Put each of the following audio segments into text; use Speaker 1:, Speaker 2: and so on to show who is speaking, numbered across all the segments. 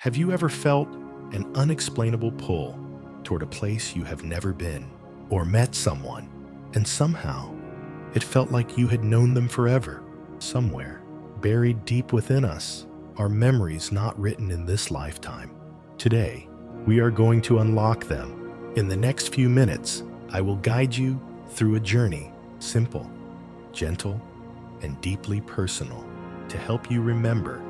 Speaker 1: Have you ever felt an unexplainable pull toward a place you have never been, or met someone, and somehow it felt like you had known them forever? Somewhere, buried deep within us, are memories not written in this lifetime. Today, we are going to unlock them. In the next few minutes, I will guide you through a journey, simple, gentle, and deeply personal, to help you remember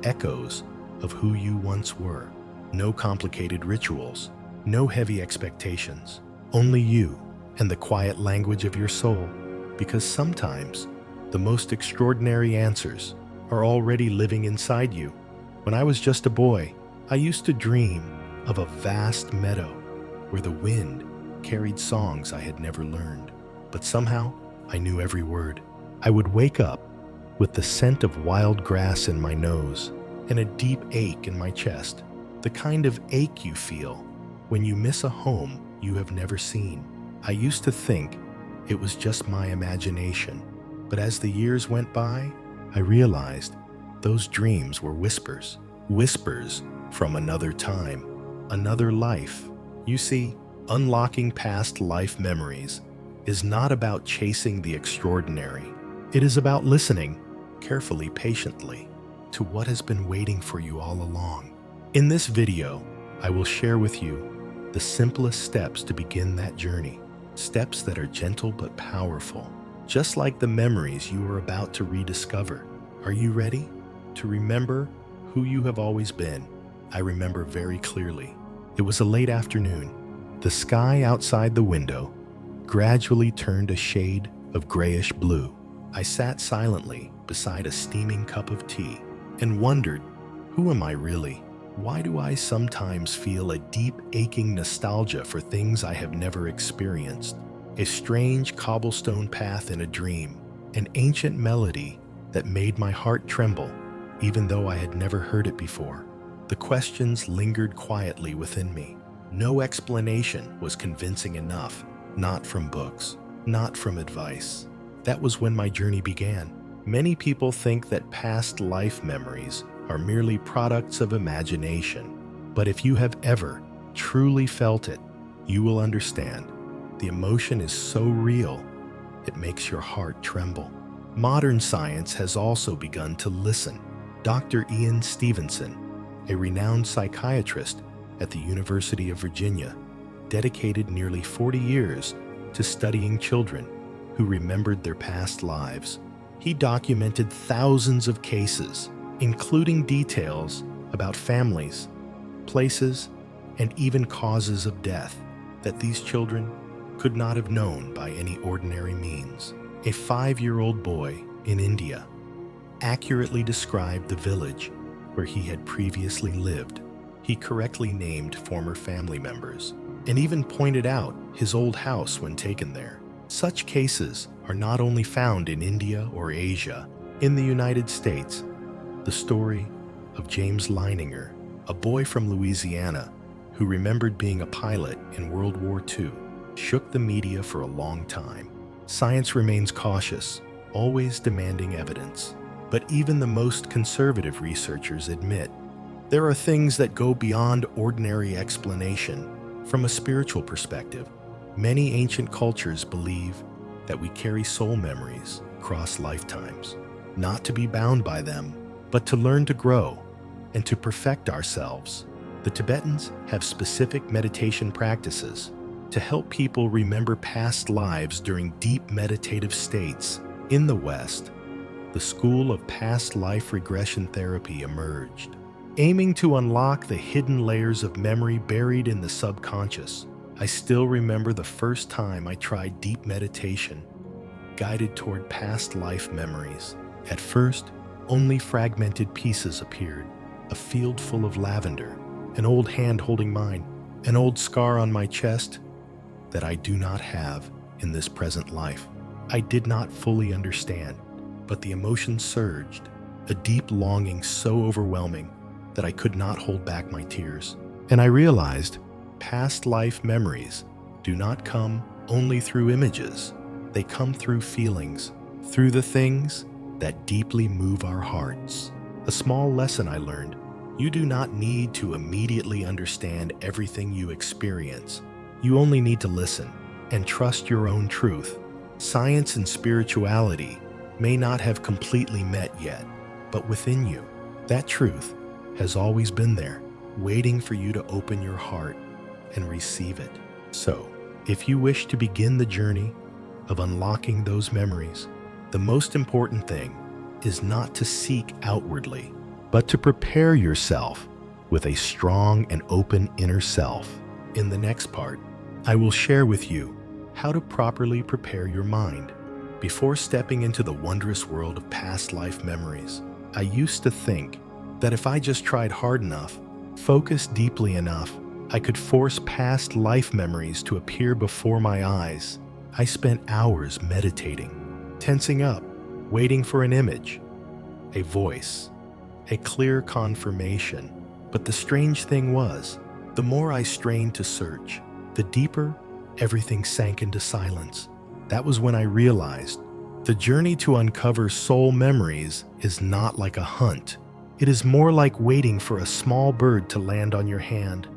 Speaker 1: echoes of who you once were. No complicated rituals, no heavy expectations, only you and the quiet language of your soul, because sometimes the most extraordinary answers are already living inside you. When I was just a boy, I used to dream of a vast meadow where the wind carried songs I had never learned, but somehow I knew every word. I would wake up with the scent of wild grass in my nose and a deep ache in my chest, the kind of ache you feel when you miss a home you have never seen. I used to think it was just my imagination, but as the years went by, I realized those dreams were whispers, whispers from another time, another life. You see, unlocking past life memories is not about chasing the extraordinary. It is about listening carefully, patiently, to what has been waiting for you all along. In this video, I will share with you the simplest steps to begin that journey, steps that are gentle but powerful, just like the memories you are about to rediscover. Are you ready to remember who you have always been? I remember very clearly. It was a late afternoon. The sky outside the window gradually turned a shade of grayish blue. I sat silently beside a steaming cup of tea and wondered, who am I really? Why do I sometimes feel a deep, aching nostalgia for things I have never experienced? A strange cobblestone path in a dream, an ancient melody that made my heart tremble, even though I had never heard it before. The questions lingered quietly within me. No explanation was convincing enough, not from books, not from advice. That was when my journey began. Many people think that past life memories are merely products of imagination, but if you have ever truly felt it, you will understand. The emotion is so real, it makes your heart tremble. Modern science has also begun to listen. Dr. Ian Stevenson, a renowned psychiatrist at the University of Virginia, dedicated nearly 40 years to studying children who remembered their past lives. He documented thousands of cases, including details about families, places, and even causes of death that these children could not have known by any ordinary means. A 5-year-old boy in India accurately described the village where he had previously lived. He correctly named former family members and even pointed out his old house when taken there. Such cases are not only found in India or Asia. In the United States, the story of James Leininger, a boy from Louisiana who remembered being a pilot in World War II, shook the media for a long time. Science remains cautious, always demanding evidence. But even the most conservative researchers admit there are things that go beyond ordinary explanation. From a spiritual perspective, many ancient cultures believe that we carry soul memories across lifetimes, not to be bound by them, but to learn to grow and to perfect ourselves. The Tibetans have specific meditation practices to help people remember past lives during deep meditative states. In the West, the school of past life regression therapy emerged, aiming to unlock the hidden layers of memory buried in the subconscious. I still remember the first time I tried deep meditation, guided toward past life memories. At first, only fragmented pieces appeared, a field full of lavender, an old hand holding mine, an old scar on my chest that I do not have in this present life. I did not fully understand, but the emotion surged, a deep longing so overwhelming that I could not hold back my tears. And I realized past life memories do not come only through images. They come through feelings, through the things that deeply move our hearts. A small lesson I learned: You do not need to immediately understand everything you experience. You only need to listen and trust your own truth. Science and spirituality may not have completely met yet, but within you, that truth has always been there, waiting for you to open your heart and receive it. So, if you wish to begin the journey of unlocking those memories, the most important thing is not to seek outwardly, but to prepare yourself with a strong and open inner self. In the next part, I will share with you how to properly prepare your mind. Before stepping into the wondrous world of past life memories, I used to think that if I just tried hard enough, focused deeply enough, I could force past life memories to appear before my eyes. I spent hours meditating, tensing up, waiting for an image, a voice, a clear confirmation. But the strange thing was, the more I strained to search, the deeper everything sank into silence. That was when I realized the journey to uncover soul memories is not like a hunt. It is more like waiting for a small bird to land on your hand.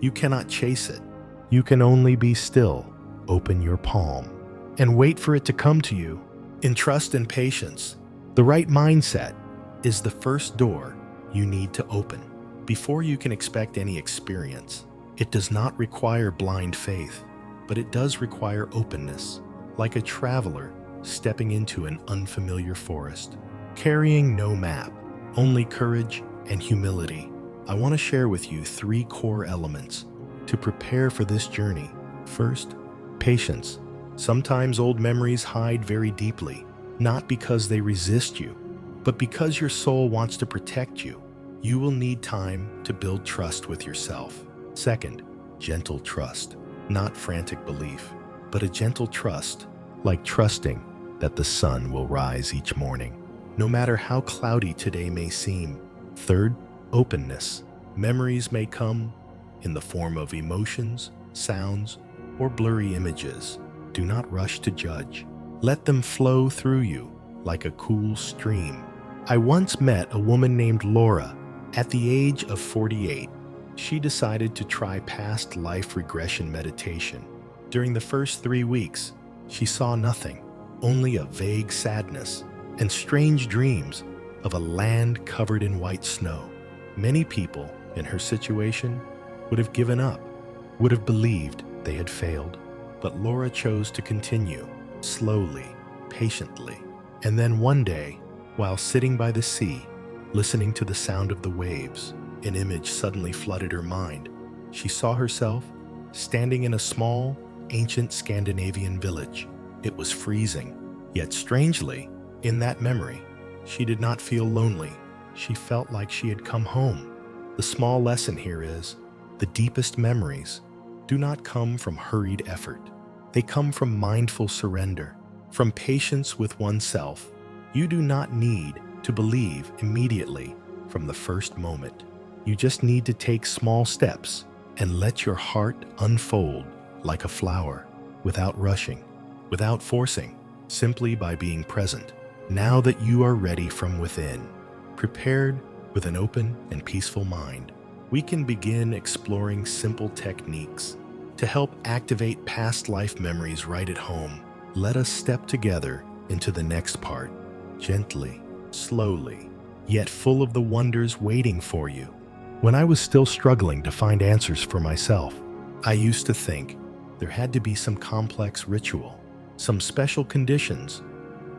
Speaker 1: You cannot chase it. You can only be still, open your palm, and wait for it to come to you. In trust and patience, the right mindset is the first door you need to open. Before you can expect any experience, it does not require blind faith, but it does require openness, like a traveler stepping into an unfamiliar forest, carrying no map, only courage and humility. I want to share with you 3 core elements to prepare for this journey. First, patience. Sometimes old memories hide very deeply, not because they resist you, but because your soul wants to protect you. You will need time to build trust with yourself. Second, gentle trust. Not frantic belief, but a gentle trust, like trusting that the sun will rise each morning, no matter how cloudy today may seem. Third, openness. Memories may come in the form of emotions, sounds, or blurry images. Do not rush to judge. Let them flow through you like a cool stream. I once met a woman named Laura. At the age of 48, she decided to try past life regression meditation. During the first 3 weeks, she saw nothing, only a vague sadness and strange dreams of a land covered in white snow. Many people in her situation would have given up, would have believed they had failed. But Laura chose to continue, slowly, patiently. And then one day, while sitting by the sea, listening to the sound of the waves, an image suddenly flooded her mind. She saw herself standing in a small, ancient Scandinavian village. It was freezing, yet strangely, in that memory, she did not feel lonely. She felt like she had come home. The small lesson here is, the deepest memories do not come from hurried effort. They come from mindful surrender, from patience with oneself. You do not need to believe immediately from the first moment. You just need to take small steps and let your heart unfold like a flower, without rushing, without forcing, simply by being present. Now that you are ready from within, prepared with an open and peaceful mind, we can begin exploring simple techniques to help activate past life memories right at home. Let us step together into the next part, gently, slowly, yet full of the wonders waiting for you. When I was still struggling to find answers for myself, I used to think there had to be some complex ritual, some special conditions,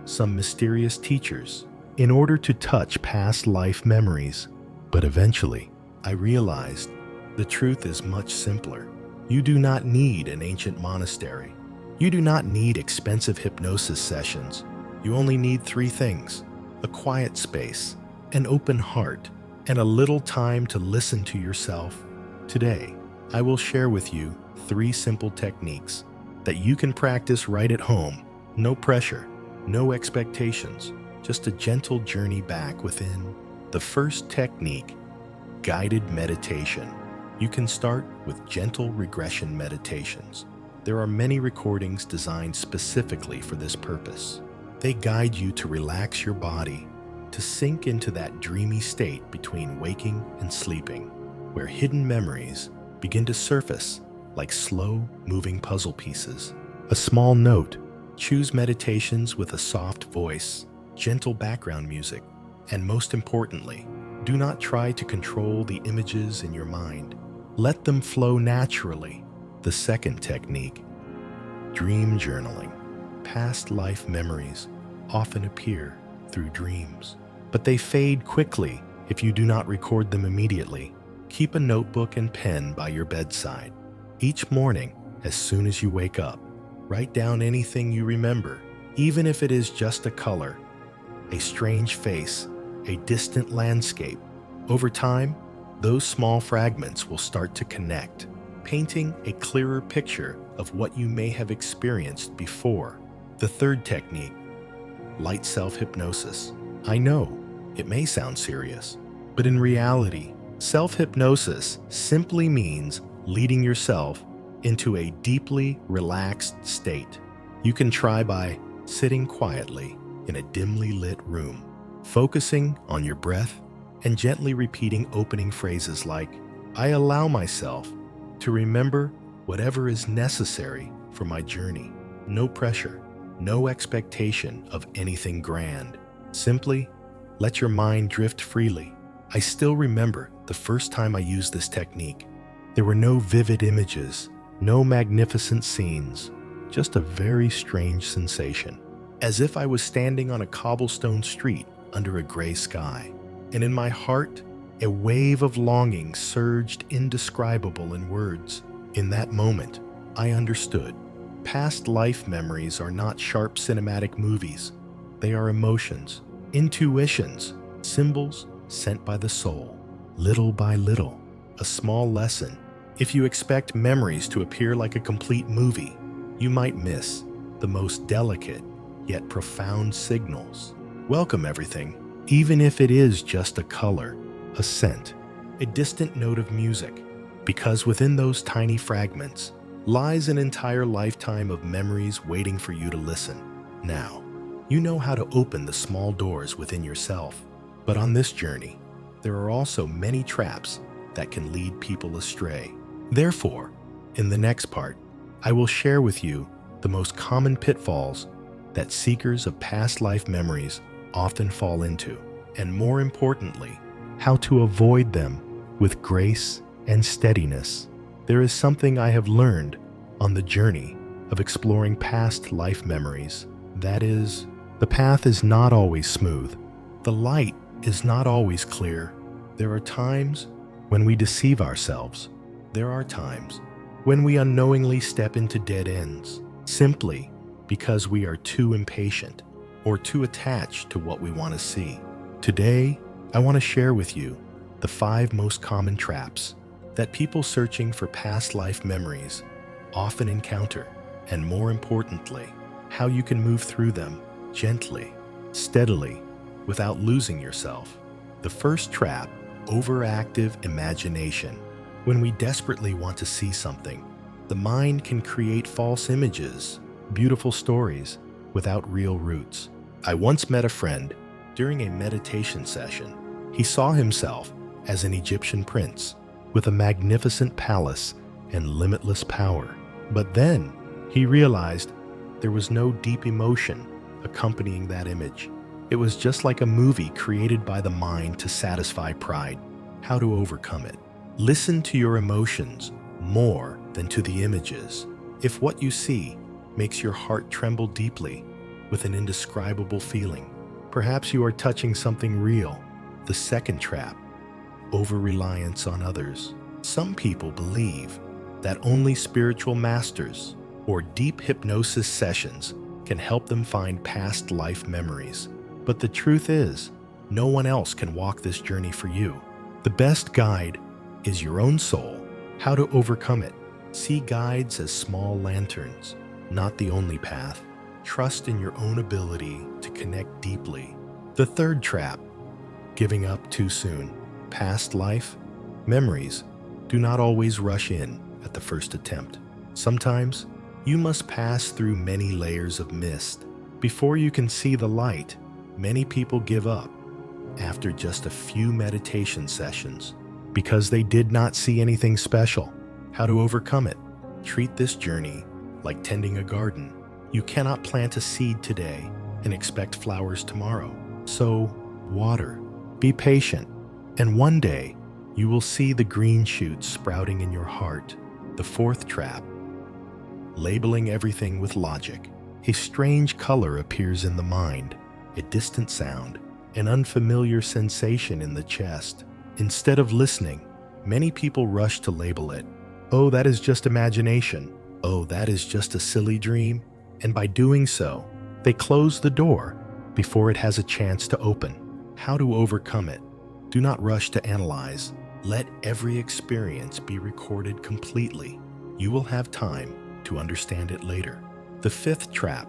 Speaker 1: some mysterious teachers, in order to touch past life memories. But eventually, I realized the truth is much simpler. You do not need an ancient monastery. You do not need expensive hypnosis sessions. You only need 3 things: a quiet space, an open heart, and a little time to listen to yourself. Today, I will share with you 3 simple techniques that you can practice right at home. No pressure, no expectations, just a gentle journey back within. The first technique, guided meditation. You can start with gentle regression meditations. There are many recordings designed specifically for this purpose. They guide you to relax your body, to sink into that dreamy state between waking and sleeping, where hidden memories begin to surface like slow-moving puzzle pieces. A small note: choose meditations with a soft voice, gentle background music, and most importantly, do not try to control the images in your mind. Let them flow naturally. The second technique: dream journaling. Past life memories often appear through dreams, but they fade quickly if you do not record them immediately. Keep a notebook and pen by your bedside. Each morning, as soon as you wake up, write down anything you remember, even if it is just a color, a strange face, a distant landscape. Over time, those small fragments will start to connect, painting a clearer picture of what you may have experienced before. The third technique: light self-hypnosis. I know, it may sound serious, but in reality, self-hypnosis simply means leading yourself into a deeply relaxed state. You can try by sitting quietly in a dimly lit room, focusing on your breath and gently repeating opening phrases like, "I allow myself to remember whatever is necessary for my journey." No pressure, no expectation of anything grand. Simply let your mind drift freely. I still remember the first time I used this technique. There were no vivid images, no magnificent scenes, just a very strange sensation, as if I was standing on a cobblestone street under a gray sky. And in my heart, a wave of longing surged, indescribable in words. In that moment, I understood. Past life memories are not sharp cinematic movies. They are emotions, intuitions, symbols sent by the soul. Little by little, a small lesson. If you expect memories to appear like a complete movie, you might miss the most delicate yet profound signals. Welcome everything, even if it is just a color, a scent, a distant note of music, because within those tiny fragments lies an entire lifetime of memories waiting for you to listen. Now, you know how to open the small doors within yourself, but on this journey, there are also many traps that can lead people astray. Therefore, in the next part, I will share with you the most common pitfalls that seekers of past life memories often fall into, and more importantly, how to avoid them with grace and steadiness. There is something I have learned on the journey of exploring past life memories. That is, the path is not always smooth. The light is not always clear. There are times when we deceive ourselves. There are times when we unknowingly step into dead ends, simply because we are too impatient or too attached to what we want to see. Today, I want to share with you the 5 most common traps that people searching for past life memories often encounter, and more importantly, how you can move through them gently, steadily, without losing yourself. The first trap: overactive imagination. When we desperately want to see something, the mind can create false images, beautiful stories, without real roots. I once met a friend during a meditation session. He saw himself as an Egyptian prince with a magnificent palace and limitless power. But then he realized there was no deep emotion accompanying that image. It was just like a movie created by the mind to satisfy pride. How to overcome it? Listen to your emotions more than to the images. If what you see makes your heart tremble deeply with an indescribable feeling, perhaps you are touching something real. The second trap: over-reliance on others. Some people believe that only spiritual masters or deep hypnosis sessions can help them find past life memories. But the truth is, no one else can walk this journey for you. The best guide is your own soul. How to overcome it? See guides as small lanterns, not the only path. Trust in your own ability to connect deeply. The third trap: giving up too soon. Past life memories do not always rush in at the first attempt. Sometimes you must pass through many layers of mist before you can see the light. Many people give up after just a few meditation sessions because they did not see anything special. How to overcome it? Treat this journey like tending a garden. You cannot plant a seed today and expect flowers tomorrow. So, water, be patient, and one day you will see the green shoots sprouting in your heart. The fourth trap, labeling everything with logic. A strange color appears in the mind, a distant sound, an unfamiliar sensation in the chest. Instead of listening, many people rush to label it. Oh, that is just imagination. Oh, that is just a silly dream. And by doing so, they close the door before it has a chance to open. How to overcome it? Do not rush to analyze. Let every experience be recorded completely. You will have time to understand it later. The fifth trap,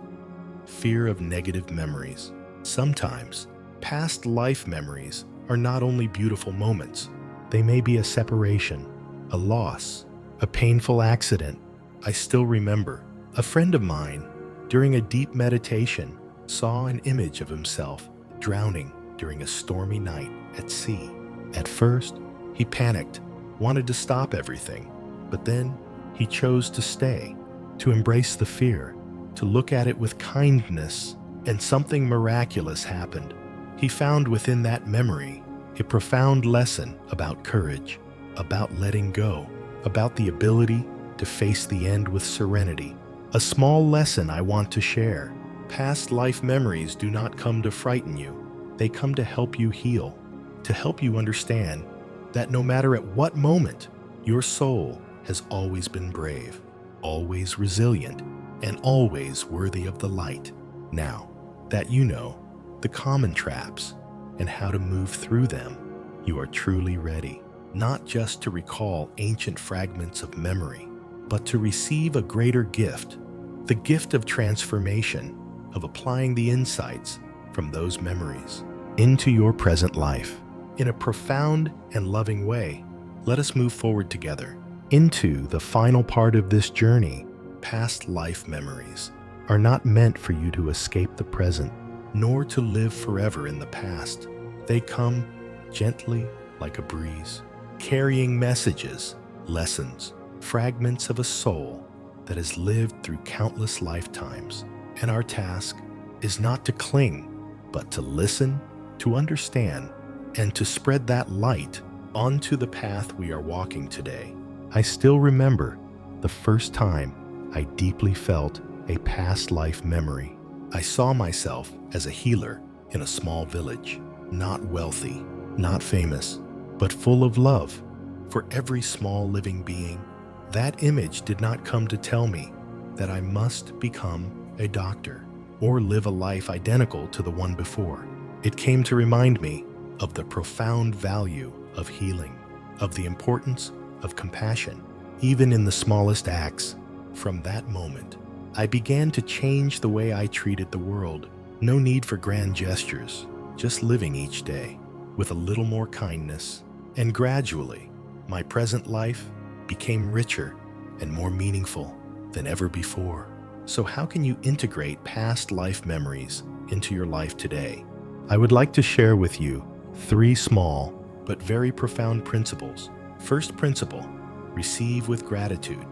Speaker 1: fear of negative memories. Sometimes, past life memories are not only beautiful moments. They may be a separation, a loss, a painful accident. I still remember a friend of mine, during a deep meditation, saw an image of himself drowning during a stormy night at sea. At first, he panicked, wanted to stop everything, but then he chose to stay, to embrace the fear, to look at it with kindness, and something miraculous happened. He found within that memory a profound lesson about courage, about letting go, about the ability to face the end with serenity. A small lesson I want to share. Past life memories do not come to frighten you. They come to help you heal, to help you understand that no matter at what moment, your soul has always been brave, always resilient, and always worthy of the light. Now that you know the common traps and how to move through them, you are truly ready, not just to recall ancient fragments of memory, but to receive a greater gift, the gift of transformation, of applying the insights from those memories into your present life. In a profound and loving way, let us move forward together into the final part of this journey. Past life memories are not meant for you to escape the present, nor to live forever in the past. They come gently like a breeze, carrying messages, lessons, fragments of a soul that has lived through countless lifetimes. And our task is not to cling, but to listen, to understand, and to spread that light onto the path we are walking today. I still remember the first time I deeply felt a past life memory. I saw myself as a healer in a small village, not wealthy, not famous, but full of love for every small living being. That image did not come to tell me that I must become a doctor or live a life identical to the one before. It came to remind me of the profound value of healing, of the importance of compassion, even in the smallest acts. From that moment, I began to change the way I treated the world. No need for grand gestures, just living each day with a little more kindness. And gradually, my present life became richer and more meaningful than ever before. So how can you integrate past life memories into your life today? I would like to share with you 3 small but very profound principles. First principle, receive with gratitude.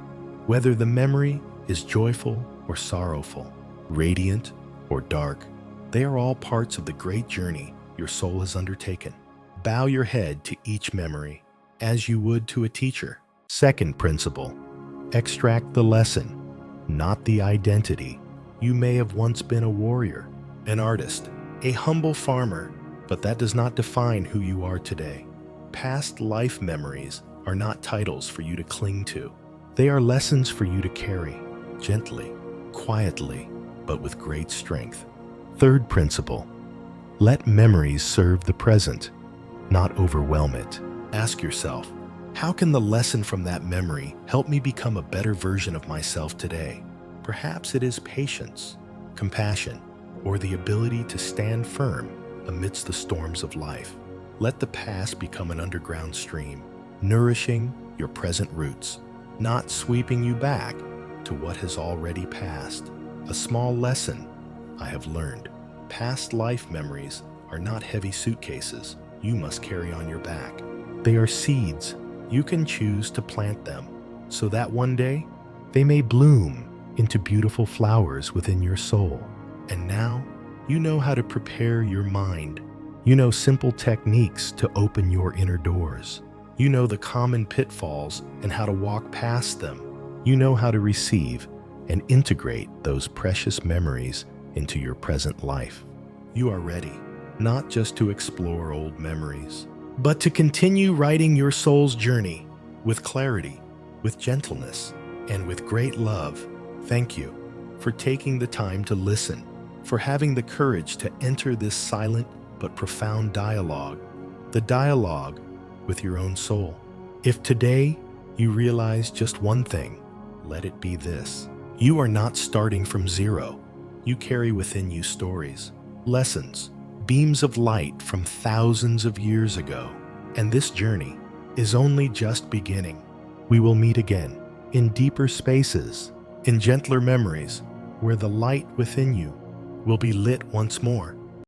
Speaker 1: Whether the memory is joyful or sorrowful, radiant or dark, they are all parts of the great journey your soul has undertaken. Bow your head to each memory as you would to a teacher. Second principle, extract the lesson, not the identity. You may have once been a warrior, an artist, a humble farmer, but that does not define who you are today. Past life memories are not titles for you to cling to. They are lessons for you to carry, gently, quietly, but with great strength. Third principle, let memories serve the present, not overwhelm it. Ask yourself, how can the lesson from that memory help me become a better version of myself today? Perhaps it is patience, compassion, or the ability to stand firm amidst the storms of life. Let the past become an underground stream, nourishing your present roots, not sweeping you back to what has already passed. A small lesson I have learned. Past life memories are not heavy suitcases you must carry on your back. They are seeds. You can choose to plant them so that one day they may bloom into beautiful flowers within your soul. And now you know how to prepare your mind. You know simple techniques to open your inner doors. You know the common pitfalls and how to walk past them. You know how to receive and integrate those precious memories into your present life. You are ready, not just to explore old memories, but to continue writing your soul's journey with clarity, with gentleness, and with great love. Thank you for taking the time to listen, for having the courage to enter this silent but profound dialogue, the dialogue with your own soul. If today you realize just one thing, let it be this. You are not starting from zero. You carry within you stories, lessons, beams of light from thousands of years ago. And this journey is only just beginning. We will meet again in deeper spaces, in gentler memories, where the light within you will be lit once more.